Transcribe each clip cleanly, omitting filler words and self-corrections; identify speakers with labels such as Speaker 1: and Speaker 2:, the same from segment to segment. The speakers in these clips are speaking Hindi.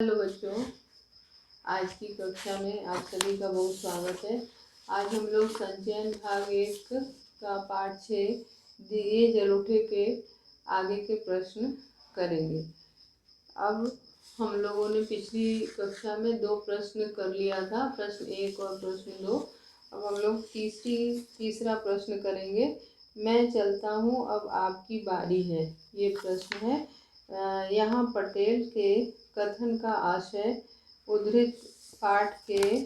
Speaker 1: हेलो बच्चों, आज की कक्षा में आप सभी का बहुत स्वागत है। आज हम लोग संचयन भाग 1 का पाठ 6 दिए जल उठे के आगे के प्रश्न करेंगे। अब हम लोगों ने पिछली कक्षा में 2 प्रश्न कर लिया था, प्रश्न 1 और प्रश्न 2। अब हम लोग तीसरा प्रश्न करेंगे। मैं चलता हूँ, अब आपकी बारी है। ये प्रश्न है। यहाँ पटेल के कथन का आशय उद्धृत पाठ के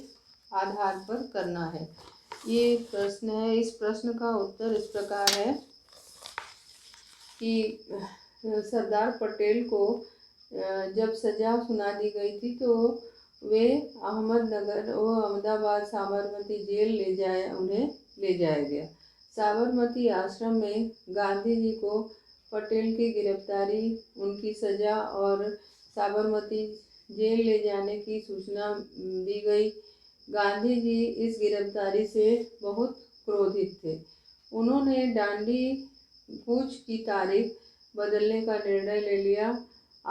Speaker 1: आधार पर करना है। ये प्रश्न है। इस प्रश्न का उत्तर इस प्रकार है कि सरदार पटेल को जब सजा सुना दी गई थी तो वे अहमदाबाद साबरमती जेल उन्हें ले जाया गया। साबरमती आश्रम में गांधी जी को पटेल की गिरफ्तारी, उनकी सजा और साबरमती जेल ले जाने की सूचना दी गई। गांधी जी इस गिरफ्तारी से बहुत क्रोधित थे। उन्होंने डांडी कूच की तारीख बदलने का निर्णय ले लिया।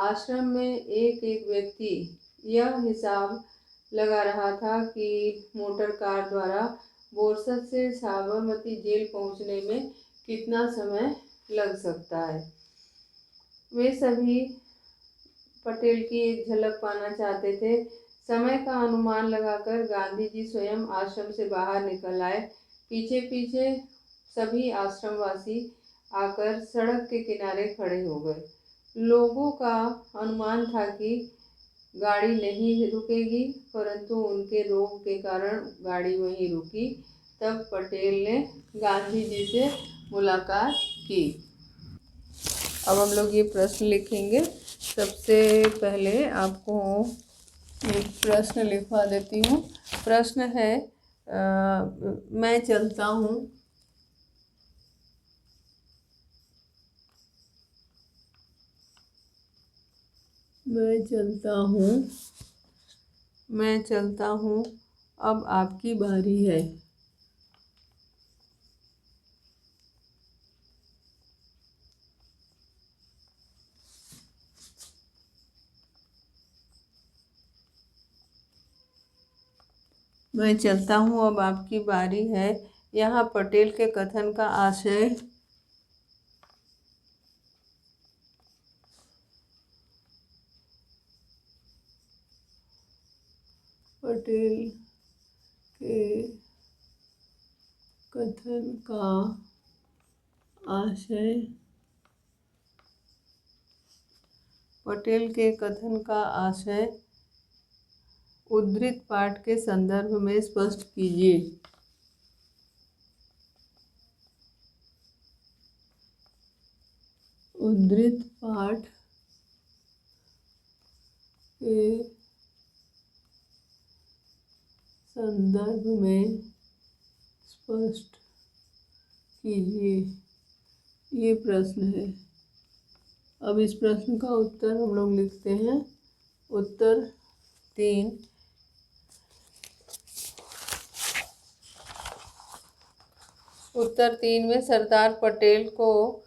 Speaker 1: आश्रम में एक एक व्यक्ति यह हिसाब लगा रहा था कि मोटर कार द्वारा बोरसद से साबरमती जेल पहुंचने में कितना समय लग सकता है। वे सभी पटेल की एक झलक पाना चाहते थे। समय का अनुमान लगाकर गांधी जी स्वयं आश्रम से बाहर निकल आए। पीछे पीछे सभी आश्रमवासी आकर सड़क के किनारे खड़े हो गए। लोगों का अनुमान था कि गाड़ी नहीं रुकेगी, परंतु उनके रोग के कारण गाड़ी वहीं रुकी। तब पटेल ने गांधी जी से मुलाकात की। अब हम लोग ये प्रश्न लिखेंगे। सबसे पहले आपको एक प्रश्न लिखवा देती हूँ। प्रश्न है मैं चलता हूँ। मैं चलता हूँ, मैं चलता हूँ, अब आपकी बारी है। मैं चलता हूँ, अब आपकी बारी है। यहाँ पटेल के कथन का आशय पटेल के कथन का आशय पटेल के कथन का आशय उद्धृत पाठ के संदर्भ में स्पष्ट कीजिए। उद्धृत पाठ के संदर्भ में स्पष्ट कीजिए। ये प्रश्न है। अब इस प्रश्न का उत्तर हम लोग लिखते हैं। उत्तर 3। उत्तर 3 में सरदार पटेल को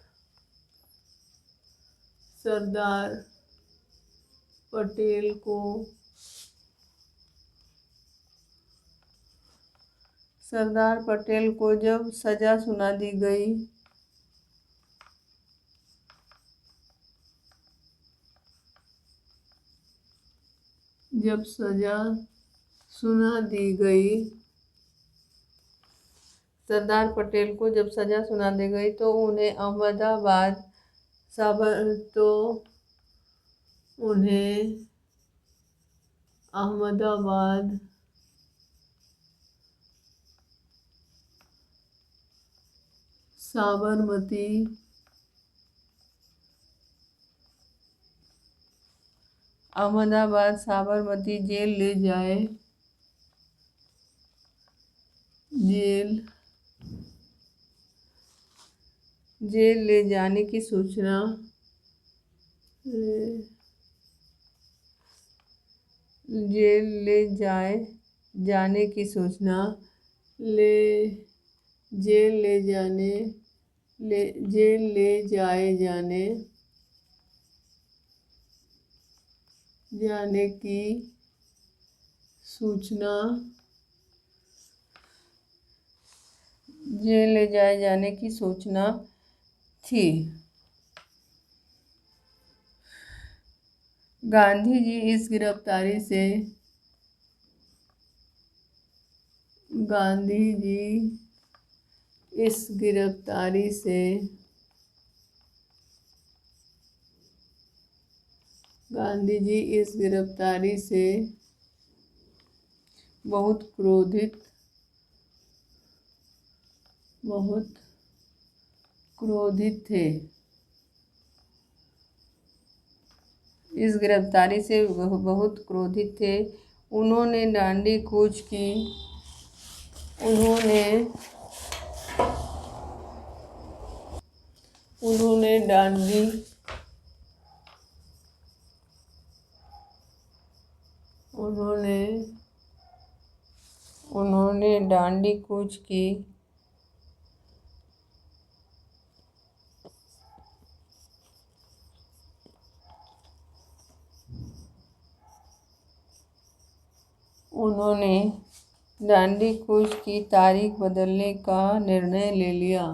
Speaker 1: जब सजा सुना दी गई सरदार पटेल को जब सजा सुना दी गई तो उन्हें अहमदाबाद साबरमती जेल ले जाने की सूचना जेल ले जाने की सूचना जेल ले जाने की सूचना जेल ले जाए जाने की सूचना थी। गांधी जी इस गिरफ्तारी से गांधी जी इस गिरफ्तारी से गांधी जी इस गिरफ्तारी से बहुत क्रोधित थे। इस गिरफ्तारी से बहुत क्रोधित थे। उन्होंने डांडी कूच की। उन्होंने डांडी कूच की। उन्होंने डांडी कूच की तारीख बदलने का निर्णय ले लिया।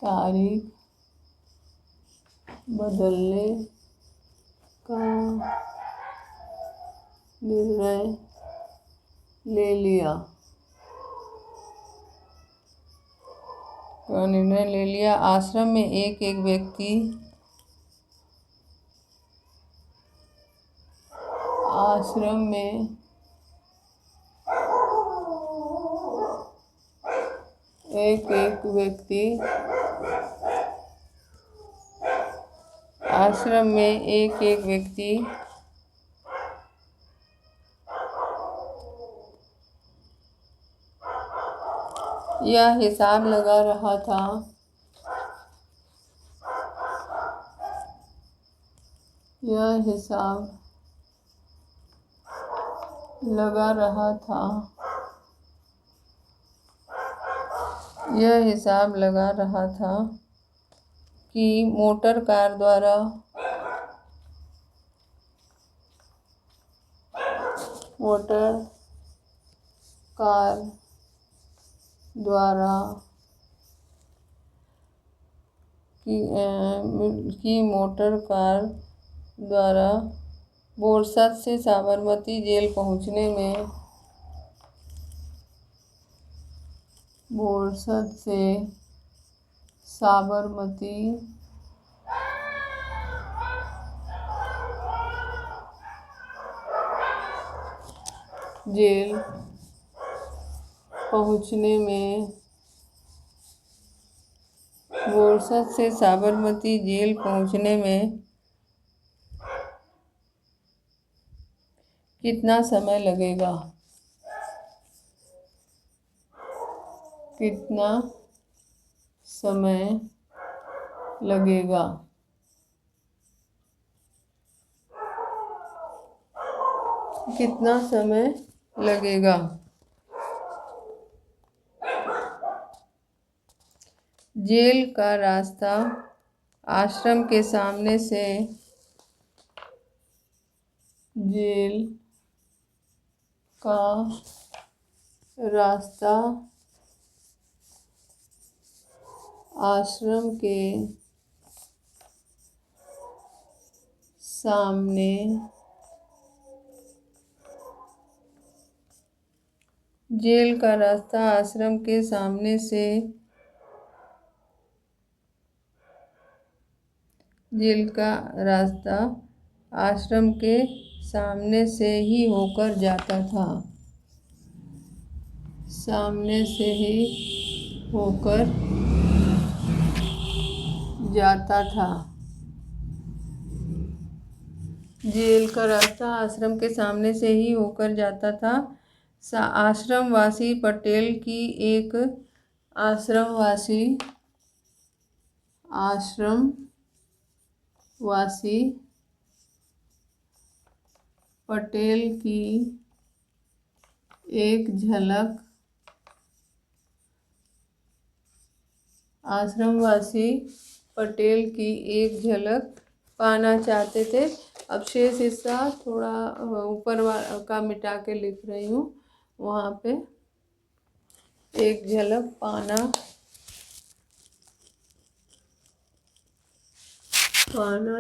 Speaker 1: तारीख बदलने का निर्णय ले लिया। आश्रम में एक एक व्यक्ति आश्रम में एक एक व्यक्ति यह हिसाब लगा रहा था कि मोटर कार द्वारा बोरसद से साबरमती जेल पहुंचने में कितना समय लगेगा? जेल का रास्ता आश्रम के सामने से ही होकर जाता था। आश्रमवासी पटेल की एक आश्रमवासी पटेल की एक झलक पाना चाहते थे। अब शेष हिस्सा थोड़ा ऊपर का मिटा के लिख रही हूँ। वहाँ पे एक झलक पाना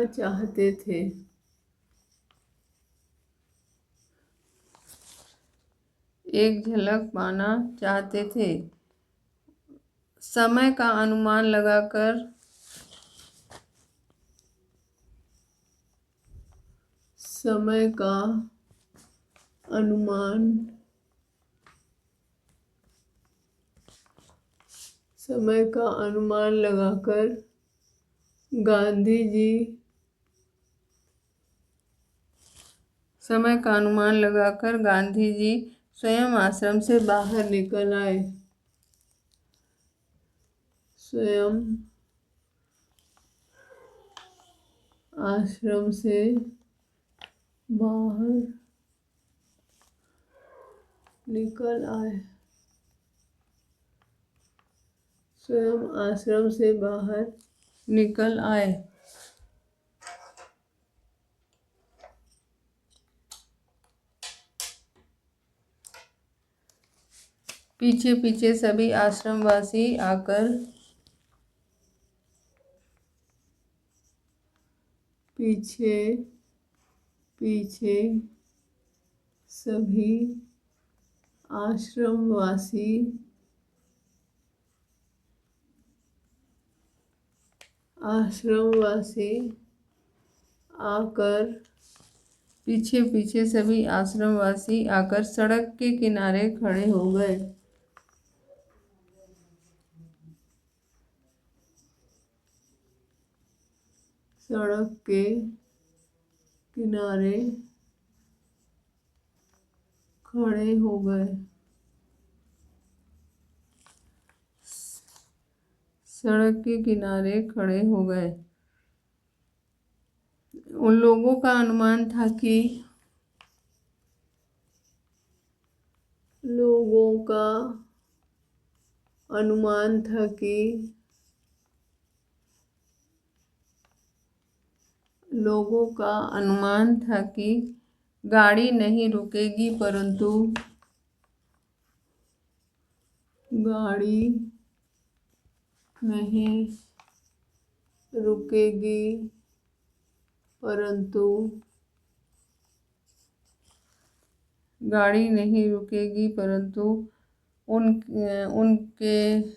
Speaker 1: चाहते थे। एक झलक पाना चाहते थे। समय का अनुमान लगाकर गांधी जी स्वयं आश्रम से बाहर निकल आए। स्वयं आश्रम से बाहर निकल आए। स्वयं आश्रम से बाहर निकल आए। पीछे पीछे सभी आश्रमवासी आकर पीछे पीछे सभी आश्रमवासी आकर सड़क के किनारे खड़े हो गए। सड़क के किनारे खड़े हो गए। सड़क के किनारे खड़े हो गए। उन लोगों का अनुमान था कि गाड़ी नहीं रुकेगी, परंतु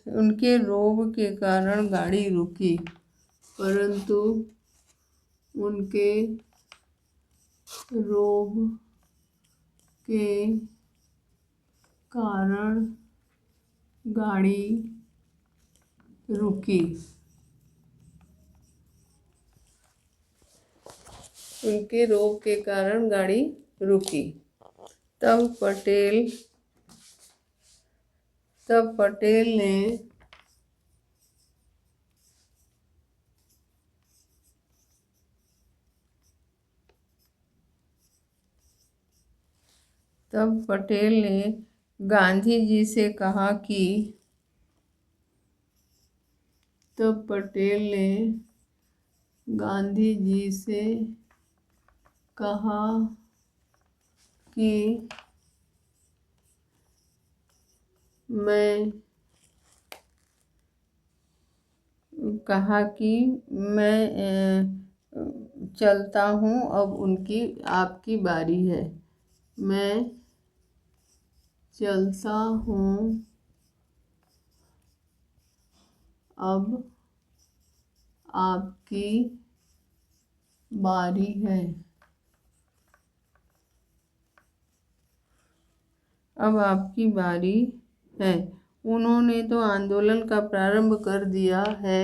Speaker 1: उनके रोब के कारण गाड़ी रुकी। उनके रोब के कारण गाड़ी रुकी। तब पटेल ने गांधी जी से कहा कि मैं चलता हूँ, अब आपकी बारी है। मैं चलता हूँ, अब आपकी बारी है। अब आपकी बारी है। उन्होंने तो आंदोलन का प्रारंभ कर दिया है।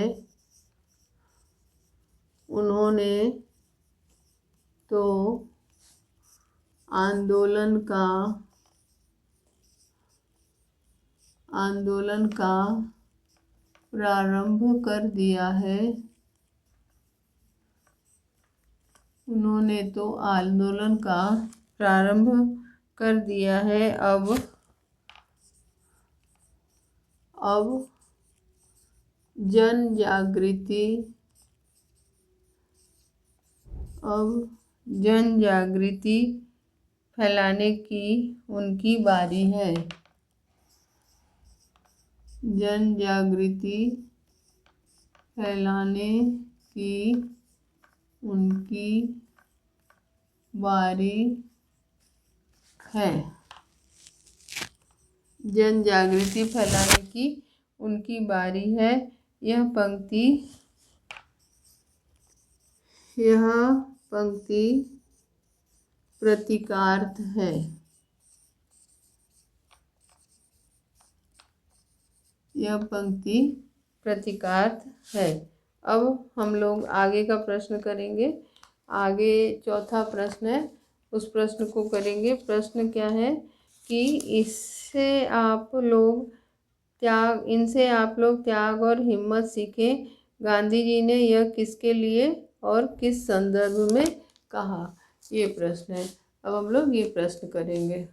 Speaker 1: आंदोलन का प्रारंभ कर दिया है। अब जन जागृति। अब जन जागृति फैलाने की उनकी बारी है। जन जागृति फैलाने की उनकी बारी है। जन जागृति फैलाने की उनकी बारी है। यह पंक्ति प्रतीकार्थ है। यह पंक्ति प्रतीकार्थ है। अब हम लोग आगे का प्रश्न करेंगे। आगे चौथा प्रश्न है, उस प्रश्न को करेंगे। प्रश्न क्या है कि इनसे आप लोग त्याग और हिम्मत सीखें। गांधी जी ने यह किसके लिए और किस संदर्भ में कहा? ये प्रश्न है। अब हम लोग ये प्रश्न करेंगे।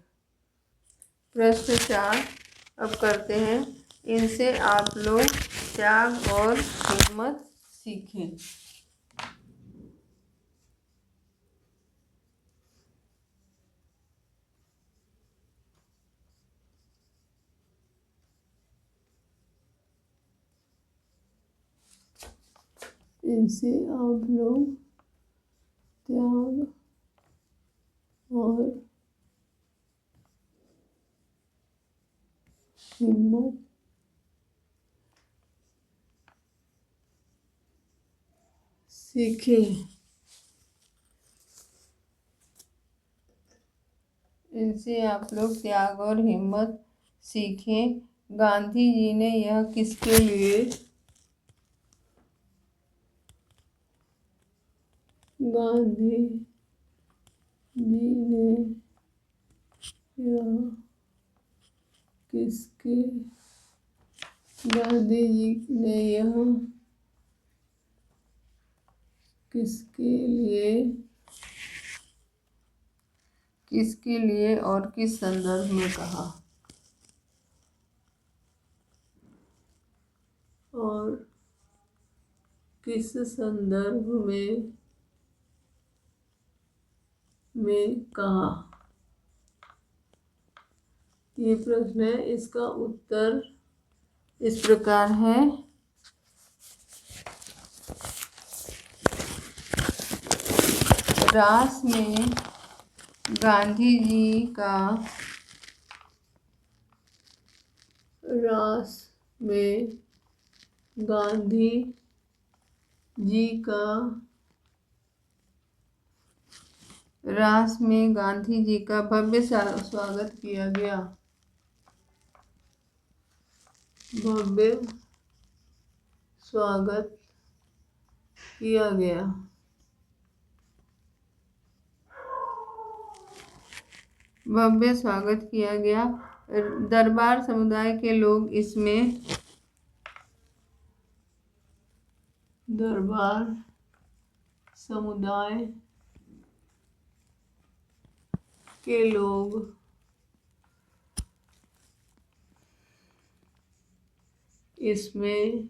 Speaker 1: प्रश्न 4 अब करते हैं। इनसे आप लोग त्याग और हिम्मत सीखें। इनसे आप लोग त्याग और हिम्मत सीखें। इनसे आप लोग त्याग और हिम्मत सीखें। गांधी जी ने यह किसके लिए? गांधी जी ने यह किसके गांधी जी ने यह किसके लिए और किस संदर्भ में कहा? और किस संदर्भ में कहा? ये प्रश्न है। इसका उत्तर इस प्रकार है। रास में गांधी जी का भव्य स्वागत किया गया। भव्य स्वागत किया गया। भव्य स्वागत किया गया। दरबार समुदाय के लोग इसमें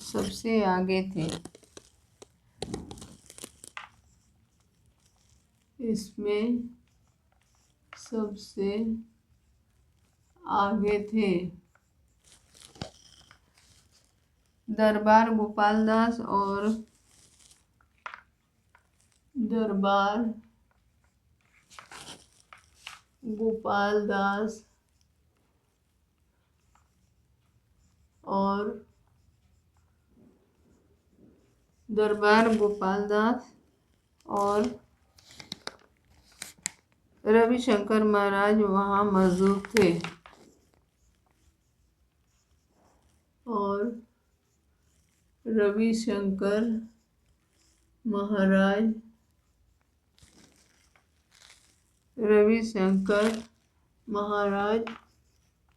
Speaker 1: सबसे आगे थे। दरबार गोपालदास और रविशंकर महाराज वहाँ मौजूद थे। और रविशंकर महाराज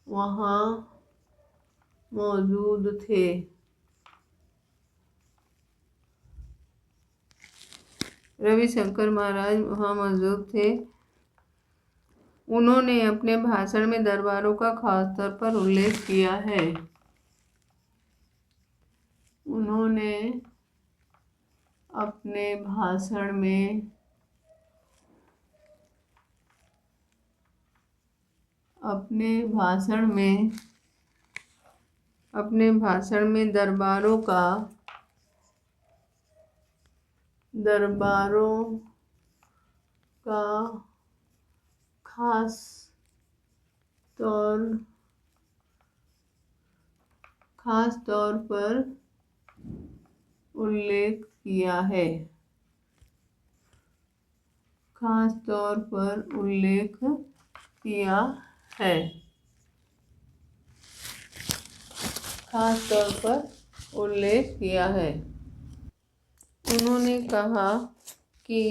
Speaker 1: वहाँ मौजूद थे। रविशंकर महाराज वहाँ मौजूद थे। उन्होंने अपने भाषण में दरबारों का खास तौर पर उल्लेख किया है। उन्होंने अपने भाषण में दरबारों का खास तौर पर उल्लेख किया है। खास तौर पर उल्लेख किया है। उन्होंने कहा कि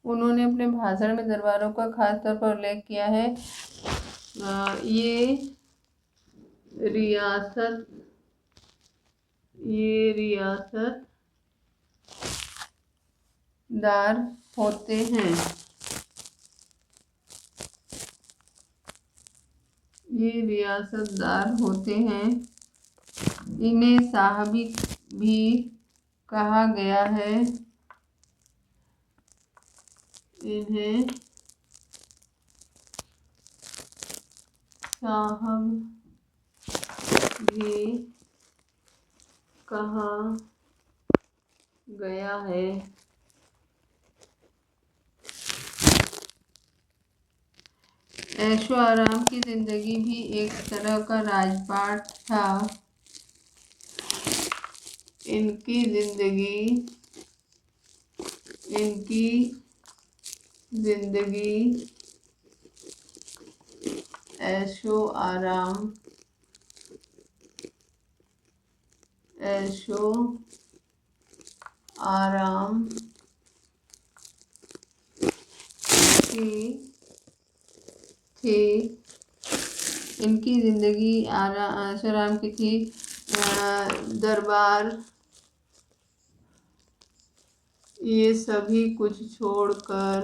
Speaker 1: उन्होंने अपने भाषण में दरबारों का खास तौर पर उल्लेख किया है। ये रियासतदार होते हैं। इन्हें साहबी भी कहा गया है। ऐशो आराम की जिंदगी भी एक तरह का राजपाट था। इनकी जिंदगी ऐशो आराम की थी। इनकी जिंदगी ऐशो आराम की थी। दरबार ये सब कुछ छोड़कर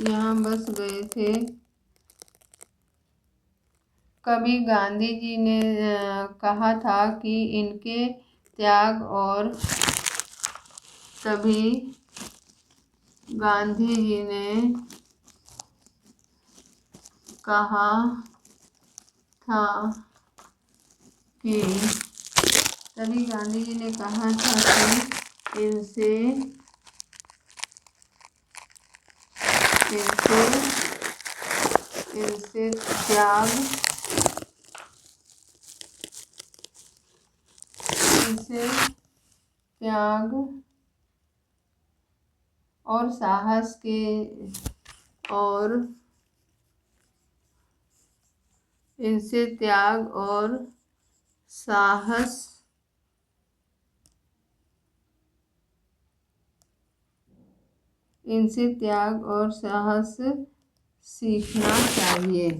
Speaker 1: यहाँ बस गए थे। कभी गांधी जी ने कहा था कि इनके त्याग और गांधी जी ने कहा था कि इनसे त्याग और साहस सीखना चाहिए।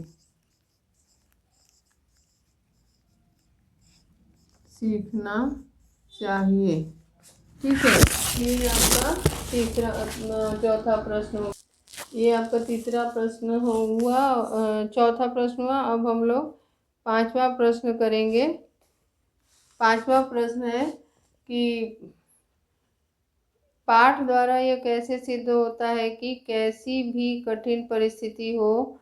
Speaker 1: ठीक है, ये आपका चौथा प्रश्न हुआ। ये आपका तीसरा प्रश्न हुआ। चौथा प्रश्न हुआ। अब हम लोग पांचवा प्रश्न करेंगे। पांचवा प्रश्न है कि पाठ द्वारा यह कैसे सिद्ध होता है कि कैसी भी कठिन परिस्थिति हो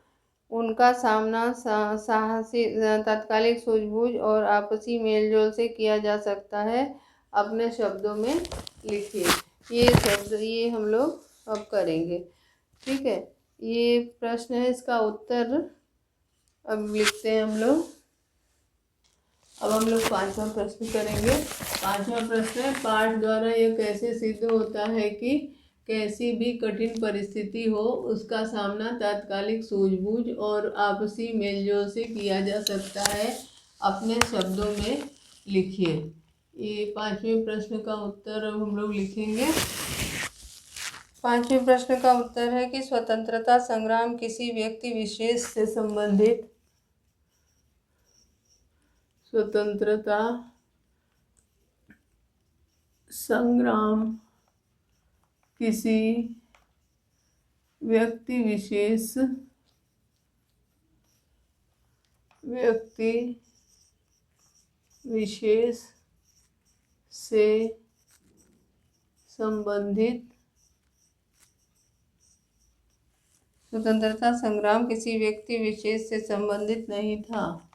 Speaker 1: उनका सामना साहसी, तात्कालिक सूझबूझ और आपसी मेलजोल से किया जा सकता है। अपने शब्दों में लिखिए। ये हम लोग अब करेंगे। ठीक है, ये प्रश्न है, इसका उत्तर अब लिखते हैं हम लोग। अब हम लोग पांचवा प्रश्न करेंगे। पांचवा प्रश्न है, पाठ द्वारा यह कैसे सिद्ध होता है कि कैसी भी कठिन परिस्थिति हो उसका सामना तात्कालिक सूझबूझ और आपसी मेलजोल से किया जा सकता है। अपने शब्दों में लिखिए। ये पांचवें प्रश्न का उत्तर अब हम लोग लिखेंगे। पांचवें प्रश्न का उत्तर है कि स्वतंत्रता संग्राम किसी व्यक्ति विशेष से संबंधित, स्वतंत्रता संग्राम किसी व्यक्ति विशेष से संबंधित, स्वतंत्रता संग्राम किसी व्यक्ति विशेष से संबंधित नहीं था।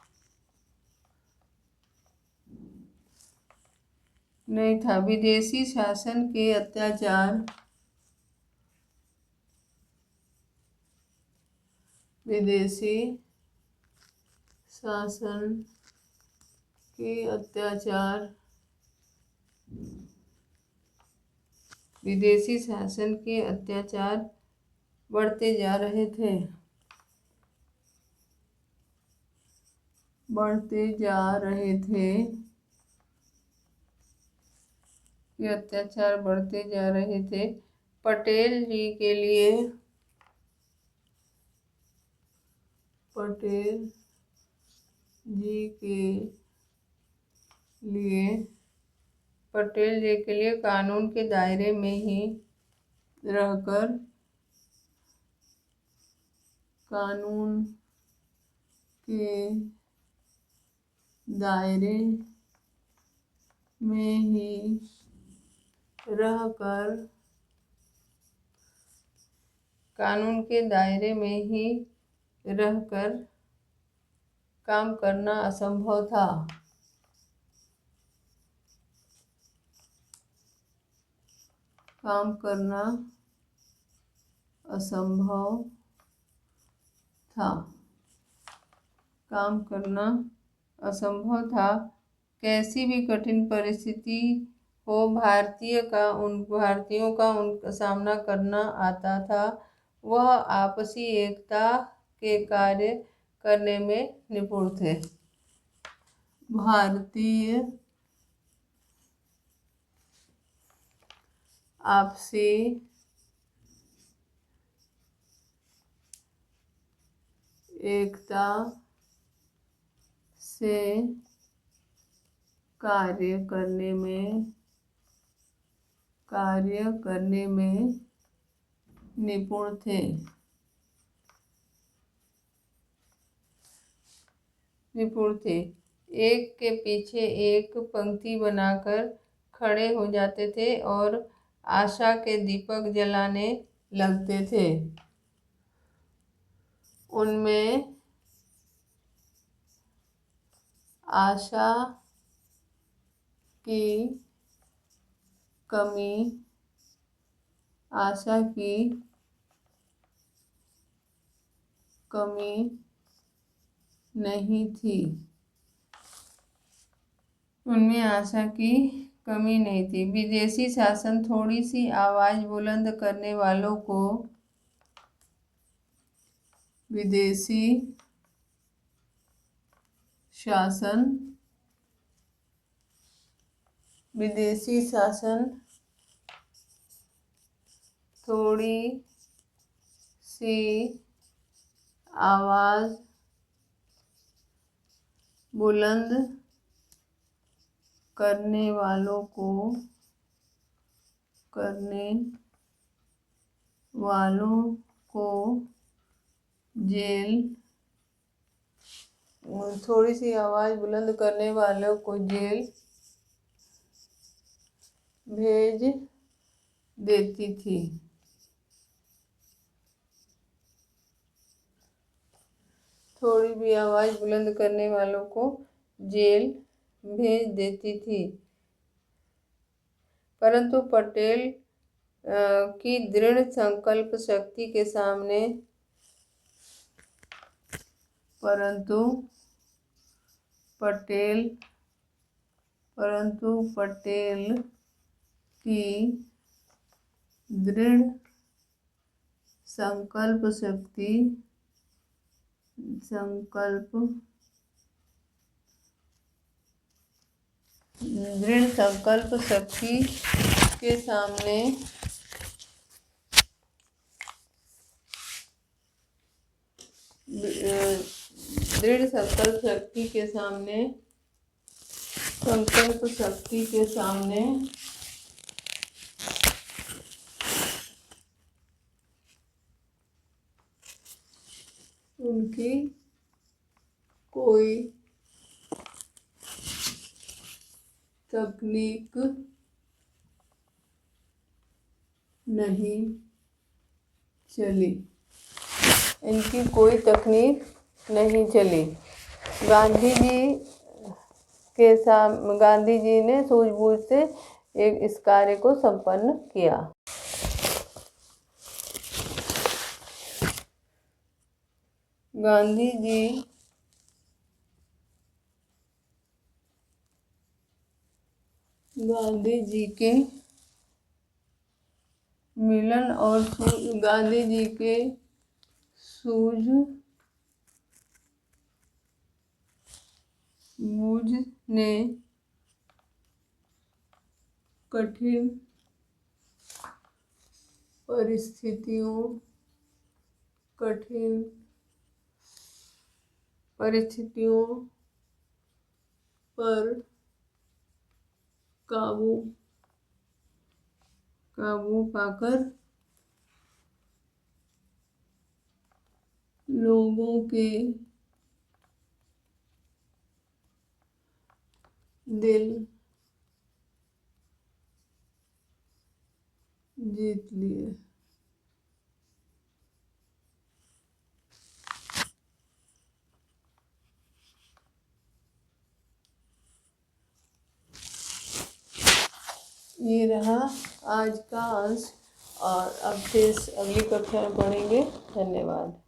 Speaker 1: विदेशी शासन के अत्याचार, विदेशी शासन के अत्याचार, विदेशी शासन के अत्याचार बढ़ते जा रहे थे, ये अत्याचार बढ़ते जा रहे थे। पटेल जी के लिए कानून के दायरे में ही रहकर, कानून के दायरे में ही रहकर, कानून के दायरे में ही रहकर काम करना असंभव था। काम करना असंभव था। कैसी भी कठिन परिस्थिति हो, भारतीयों का उनका सामना करना आता था। वह आपसी एकता के कार्य करने में निपुण थे। भारतीय आपसी एकता से कार्य करने में निपुण थे। एक के पीछे एक पंक्ति बनाकर खड़े हो जाते थे और आशा के दीपक जलाने लगते थे। उनमें आशा की कमी नहीं थी। विदेशी शासन थोड़ी सी आवाज बुलंद करने वालों को, विदेशी शासन थोड़ी सी आवाज बुलंद करने वालों को जेल भेज देती थी। थोड़ी भी आवाज बुलंद करने वालों को जेल भेज देती थी। परंतु पटेल की दृढ़ संकल्प शक्ति के सामने, पटेल की दृढ़ संकल्प दृढ़ संकल्प शक्ति के सामने दृढ़ संकल्प शक्ति के सामने उनकी कोई तकनीक नहीं चली। इनकी कोई तकनीक नहीं चली। गांधी जी ने सूझबूझ से इस कार्य को संपन्न किया। गांधी जी के मिलन और गांधी जी के सूझबूझ ने कठिन परिस्थितियों पर काबू पाकर लोगों के दिल जीत लिए। ये रहा आज का अंश और अब से अगली कक्षा में पढ़ेंगे। धन्यवाद।